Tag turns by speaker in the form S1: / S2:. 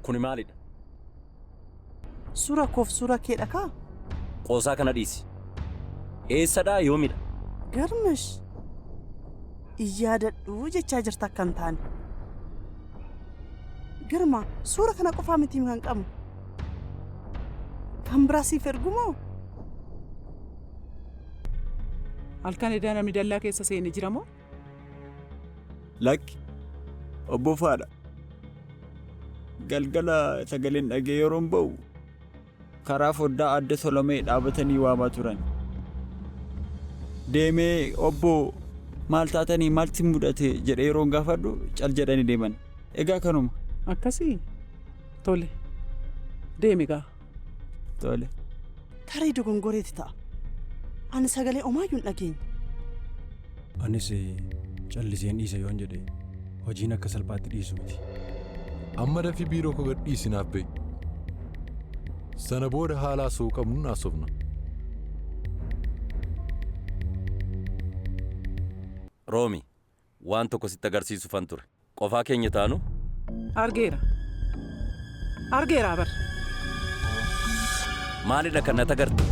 S1: Kuni maalidha?
S2: Suura koof suura kee dhakaa?
S1: Qoosaa kana dhiisi. Eessadhaa yoomidha?
S2: Garmash iyaadadhuu jechaa jirta akka hin taane. Girma suura kana qofaa miti kan qabnu. Kan biraa siif ergu moo?
S3: Halkan edana midallaa keessa seenee jira moo?
S4: Lakki obbo Faadha. Galgala sagaleen dhagee yeroon ba'u karaa foddaa adda Solomee dhaabatanii waamaa turan. Deemee obbo maal taatanii maalti mudate jedhee yeroon gaafadhu cal jedhanii deeman. Egaa kanuma.
S3: Akkasii tole deemi gaa.
S4: Tole.
S2: Tarii dogongoreeti ta'a. Ani sagalee omaayyuu hin dhageenye.
S5: Anis calliseen dhiisa yoon jedhe hojiin akka salphaatti dhiisu miti.
S6: Amma dafii biiroo koo gad dhiisinaaf ba'i. Sana booda haala asoo qabnu naasofna.
S1: Roomi, waan tokko sitti agarsiisufan ture. Qofaa keenya taanu?
S3: Argeera bar.
S1: Maalidha kan natti agartu?